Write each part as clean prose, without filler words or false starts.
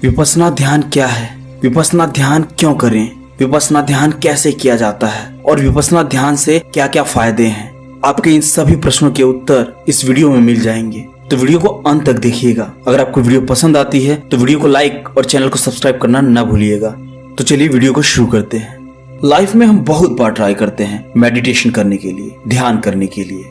विपश्यना ध्यान क्या है, विपश्यना ध्यान क्यों करें, विपश्यना ध्यान कैसे किया जाता है और विपश्यना ध्यान से क्या क्या फायदे हैं, आपके इन सभी प्रश्नों के उत्तर इस वीडियो में मिल जाएंगे। तो वीडियो को अंत तक देखिएगा। अगर आपको वीडियो पसंद आती है तो वीडियो को लाइक और चैनल को सब्सक्राइब करना न भूलिएगा। तो चलिए वीडियो को शुरू करते हैं। लाइफ में हम बहुत बार ट्राई करते हैं मेडिटेशन करने के लिए, ध्यान करने के लिए।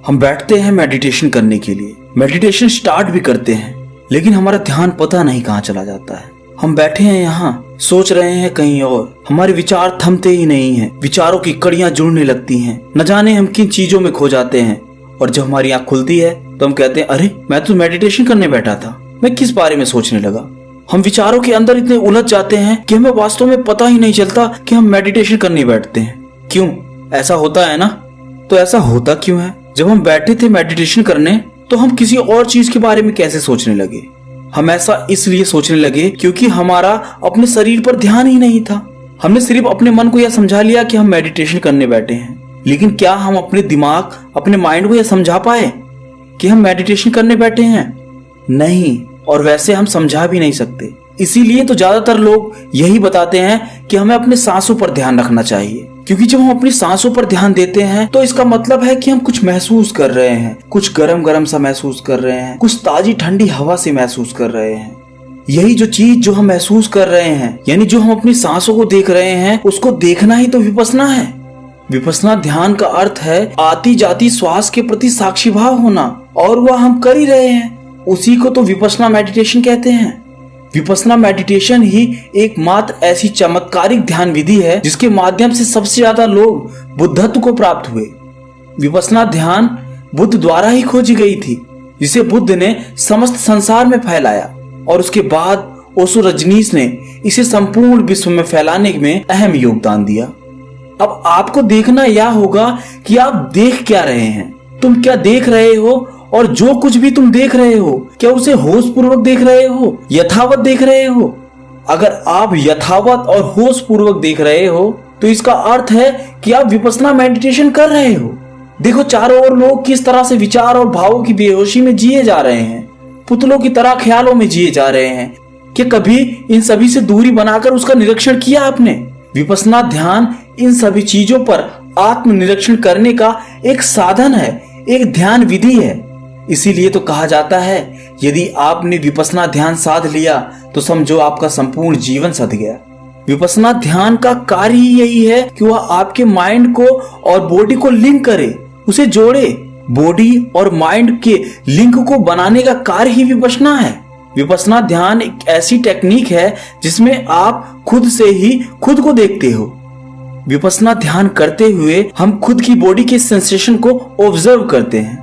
हम बैठते हैं मेडिटेशन करने के लिए, मेडिटेशन स्टार्ट भी करते हैं, लेकिन हमारा ध्यान पता नहीं कहाँ चला जाता है। हम बैठे हैं यहाँ, सोच रहे हैं कहीं और, हमारे विचार थमते ही नहीं हैं, विचारों की कड़ियां जुड़ने लगती हैं, न जाने हम किन चीजों में खो जाते हैं। और जब हमारी आंख खुलती है तो हम कहते हैं, अरे मैं तो मेडिटेशन करने बैठा था, मैं किस बारे में सोचने लगा। हम विचारों के अंदर इतने उलझ जाते हैं कि हमें वास्तव में पता ही नहीं चलता कि हम मेडिटेशन करने बैठते हैं। क्यों ऐसा होता है ना? तो ऐसा होता क्यों है? जब हम बैठे थे मेडिटेशन करने तो हम किसी और चीज के बारे में कैसे सोचने लगे? हम ऐसा इसलिए सोचने लगे क्योंकि हमारा अपने शरीर पर ध्यान ही नहीं था। हमने सिर्फ अपने मन को यह समझा लिया कि हम मेडिटेशन करने बैठे हैं, लेकिन क्या हम अपने दिमाग, अपने माइंड को यह समझा पाए कि हम मेडिटेशन करने बैठे हैं? नहीं, और वैसे हम समझा भी नहीं सकते। इसीलिए तो ज्यादातर लोग यही बताते हैं कि हमें अपने सांसों पर ध्यान रखना चाहिए, क्योंकि जब हम अपनी सांसों पर ध्यान देते हैं तो इसका मतलब है कि हम कुछ महसूस कर रहे हैं, कुछ गरम गरम सा महसूस कर रहे हैं, कुछ ताजी ठंडी हवा से महसूस कर रहे हैं। यही जो चीज जो हम महसूस कर रहे हैं, यानी जो हम अपनी सांसों को देख रहे हैं, उसको देखना ही तो विपश्यना है। विपश्यना ध्यान का अर्थ है आती जाती श्वास के प्रति साक्षी भाव होना, और वह हम कर ही रहे हैं। उसी को तो विपश्यना मेडिटेशन कहते हैं। विपश्यना मेडिटेशन ही एकमात्र ऐसी चमत्कारिक ध्यान विधि है जिसके माध्यम से सबसे ज्यादा लोग बुद्धत्व को प्राप्त हुए। विपश्यना ध्यान बुद्ध द्वारा ही खोजी गई थी, जिसे बुद्ध ने समस्त संसार में फैलाया, और उसके बाद ओशो रजनीश ने इसे संपूर्ण विश्व में फैलाने में अहम योगदान दिया। अब आपको देखना यह होगा कि आप देख क्या रहे हैं, तुम क्या देख रहे हो, और जो कुछ भी तुम देख रहे हो क्या उसे होश पूर्वक देख रहे हो, यथावत देख रहे हो? अगर आप यथावत और होश पूर्वक देख रहे हो तो इसका अर्थ है कि आप विपश्यना मेडिटेशन कर रहे हो। देखो चारों ओर लोग किस तरह से विचार और भावों की बेहोशी में जिए जा रहे हैं, पुतलों की तरह ख्यालों में जिए जा रहे हैं। कि कभी इन सभी से दूरी बनाकर उसका निरीक्षण किया आपने? विपश्यना ध्यान इन सभी चीजों पर आत्मनिरीक्षण करने का एक साधन है, एक ध्यान विधि है। इसीलिए तो कहा जाता है, यदि आपने विपश्यना ध्यान साध लिया तो समझो आपका संपूर्ण जीवन सध गया। विपश्यना ध्यान का कार्य ही यही है कि वह आपके माइंड को और बॉडी को लिंक करे, उसे जोड़े। बॉडी और माइंड के लिंक को बनाने का कार्य ही विपश्यना है। विपश्यना ध्यान एक ऐसी टेक्निक है जिसमें आप खुद से ही खुद को देखते हो। विपश्यना ध्यान करते हुए हम खुद की बॉडी के सेंसेशन को ऑब्जर्व करते हैं।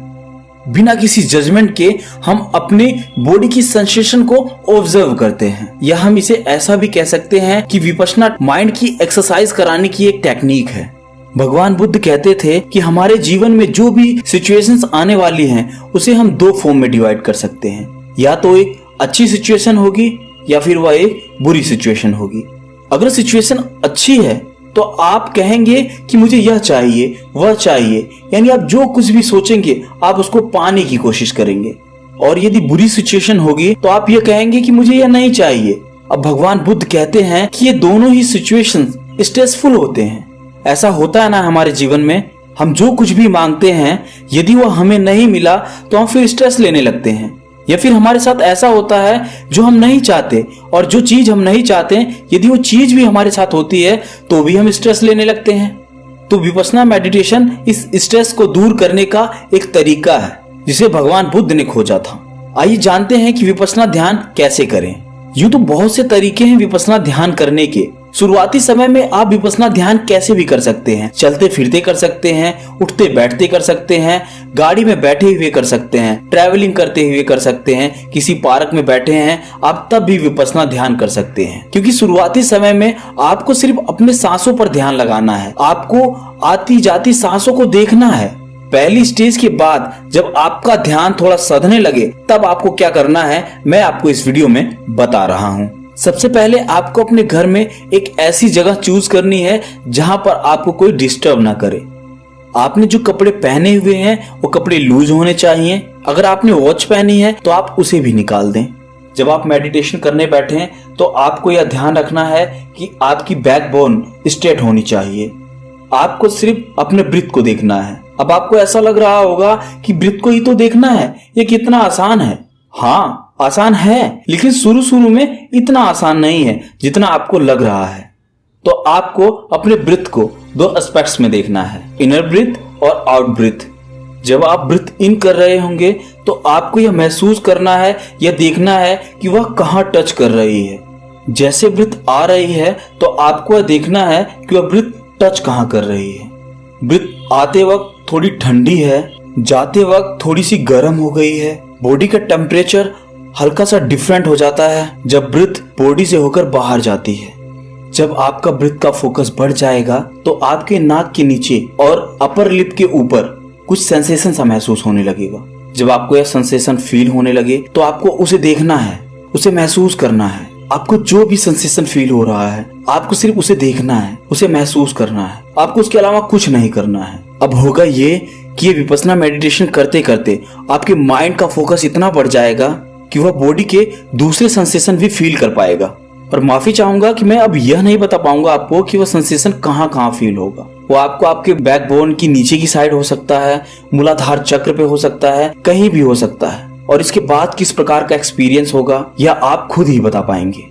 बिना किसी जजमेंट के हम अपनी बॉडी की सेंसेशन को ऑब्जर्व करते हैं, या हम इसे ऐसा भी कह सकते हैं कि विपश्यना माइंड की एक्सरसाइज कराने की एक टेक्निक है। भगवान बुद्ध कहते थे कि हमारे जीवन में जो भी सिचुएशंस आने वाली हैं उसे हम दो फॉर्म में डिवाइड कर सकते हैं, या तो एक अच्छी सिचुएशन होगी या फिर वह एक बुरी सिचुएशन होगी। अगर सिचुएशन अच्छी है तो आप कहेंगे कि मुझे यह चाहिए, वह चाहिए, यानी आप जो कुछ भी सोचेंगे आप उसको पाने की कोशिश करेंगे। और यदि बुरी सिचुएशन होगी तो आप यह कहेंगे कि मुझे यह नहीं चाहिए। अब भगवान बुद्ध कहते हैं कि ये दोनों ही सिचुएशन स्ट्रेसफुल होते हैं। ऐसा होता है ना हमारे जीवन में, हम जो कुछ भी मांगते हैं यदि वह हमें नहीं मिला तो हम फिर स्ट्रेस लेने लगते हैं, या फिर हमारे साथ ऐसा होता है जो हम नहीं चाहते, और जो चीज हम नहीं चाहते यदि वो चीज भी हमारे साथ होती है तो भी हम स्ट्रेस लेने लगते हैं। तो विपश्यना मेडिटेशन इस स्ट्रेस को दूर करने का एक तरीका है जिसे भगवान बुद्ध ने खोजा था। आइए जानते हैं कि विपश्यना ध्यान कैसे करें। यूं तो बहुत से तरीके हैं विपश्यना ध्यान करने के। शुरुआती समय में आप विपश्यना ध्यान कैसे भी कर सकते हैं। चलते फिरते कर सकते हैं, उठते बैठते कर सकते हैं, गाड़ी में बैठे हुए कर सकते हैं, ट्रैवलिंग करते हुए कर सकते हैं, किसी पार्क में बैठे हैं आप तब भी विपश्यना ध्यान कर सकते हैं। क्योंकि शुरुआती समय में आपको सिर्फ अपने सांसों पर ध्यान लगाना है, आपको आती जाती सांसों को देखना है। पहली स्टेज के बाद जब आपका ध्यान थोड़ा सधने लगे तब आपको क्या करना है मैं आपको इस वीडियो में बता रहा हूँ। सबसे पहले आपको अपने घर में एक ऐसी जगह चूज करनी है जहां पर आपको कोई डिस्टर्ब ना करे। आपने जो कपड़े पहने हुए हैं वो कपड़े लूज होने चाहिए। अगर आपने वॉच पहनी है तो आप उसे भी निकाल दें। जब आप मेडिटेशन करने बैठे तो आपको यह ध्यान रखना है कि आपकी बैकबोन स्ट्रेट होनी चाहिए। आपको सिर्फ अपने ब्रीथ को देखना है। अब आपको ऐसा लग रहा होगा कि ब्रीथ को ही तो देखना है, ये कितना आसान है। हाँ, आसान है, लेकिन शुरू शुरू में इतना आसान नहीं है जितना आपको लग रहा है। तो आपको अपने ब्रीथ को दो एस्पेक्ट्स में देखना है, इनर ब्रीथ और आउट ब्रीथ। जब आप ब्रीथ इन कर रहे होंगे तो आपको यह महसूस करना है, यह देखना है कि वह कहाँ टच कर रही है। जैसे ब्रीथ आ रही है तो आपको यह देखना है कि वह ब्रीथ टच कहाँ कर रही है। ब्रीथ आते वक्त थोड़ी ठंडी है, जाते वक्त थोड़ी सी गर्म हो गई है। बॉडी का टेम्परेचर हल्का सा डिफरेंट हो जाता है जब ब्रीथ बॉडी से होकर बाहर जाती है। जब आपका ब्रीथ का फोकस बढ़ जाएगा तो आपके नाक के नीचे और अपर लिप के ऊपर कुछ सेंसेशन सा महसूस होने लगेगा। जब आपको यह सेंसेशन फील होने लगे तो आपको उसे देखना है, उसे महसूस करना है। आपको जो भी सेंसेशन फील हो रहा है आपको सिर्फ उसे देखना है, उसे महसूस करना है। आपको उसके अलावा कुछ नहीं करना है। अब होगा ये कि ये विपस्सना मेडिटेशन करते करते आपके माइंड का फोकस इतना बढ़ जाएगा कि वह बॉडी के दूसरे सेंसेशन भी फील कर पाएगा। और माफी चाहूंगा कि मैं अब यह नहीं बता पाऊंगा आपको कि वह सेंसेशन कहाँ कहाँ फील होगा। वो आपको आपके बैकबोन की नीचे की साइड हो सकता है, मूलाधार चक्र पे हो सकता है, कहीं भी हो सकता है। और इसके बाद किस प्रकार का एक्सपीरियंस होगा यह आप खुद ही बता पाएंगे,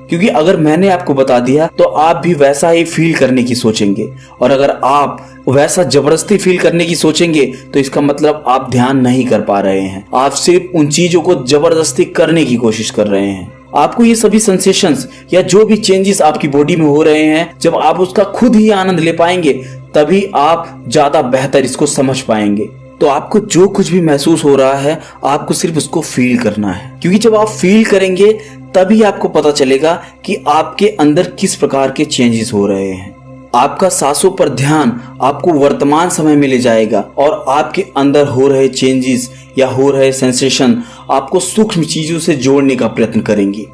क्योंकि अगर मैंने आपको बता दिया तो आप भी वैसा ही फील करने की सोचेंगे। और अगर आप वैसा जबरदस्ती फील करने की सोचेंगे तो इसका मतलब आप ध्यान नहीं कर पा रहे हैं, आप सिर्फ उन चीजों को जबरदस्ती करने की कोशिश कर रहे हैं। आपको ये सभी सेंसेशंस या जो भी चेंजेस आपकी बॉडी में हो रहे हैं, जब आप उसका खुद ही आनंद ले पाएंगे तभी आप ज्यादा बेहतर इसको समझ पाएंगे। तो आपको जो कुछ भी महसूस हो रहा है आपको सिर्फ उसको फील करना है, क्योंकि जब आप फील करेंगे तभी आपको पता चलेगा कि आपके अंदर किस प्रकार के चेंजेस हो रहे हैं। आपका सांसों पर ध्यान आपको वर्तमान समय में ले जाएगा और आपके अंदर हो रहे चेंजेस या हो रहे सेंसेशन आपको सूक्ष्म चीजों से जोड़ने का प्रयत्न करेंगे।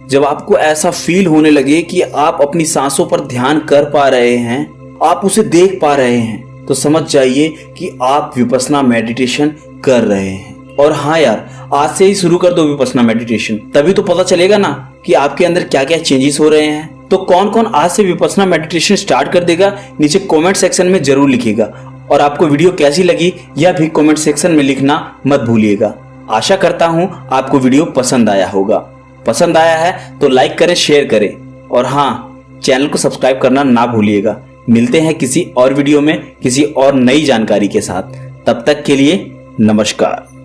जब आपको ऐसा फील होने लगे कि आप अपनी सांसों पर ध्यान कर पा रहे हैं, आप उसे देख पा रहे हैं, तो समझ जाइए कि आप विपस्सना मेडिटेशन कर रहे हैं। और हाँ यार, आज से ही शुरू कर दो विपस्सना मेडिटेशन, तभी तो पता चलेगा ना कि आपके अंदर क्या क्या चेंजेस हो रहे हैं। तो कौन कौन आज से विपस्सना मेडिटेशन स्टार्ट कर देगा नीचे कमेंट सेक्शन में जरूर लिखिएगा। और आपको वीडियो कैसी लगी यह भी कमेंट सेक्शन में लिखना मत भूलिएगा। आशा करता हूँ आपको वीडियो पसंद आया होगा। पसंद आया है तो लाइक करें, शेयर करें और हाँ, चैनल को सब्सक्राइब करना ना भूलिएगा। मिलते हैं किसी और वीडियो में किसी और नई जानकारी के साथ। तब तक के लिए नमस्कार।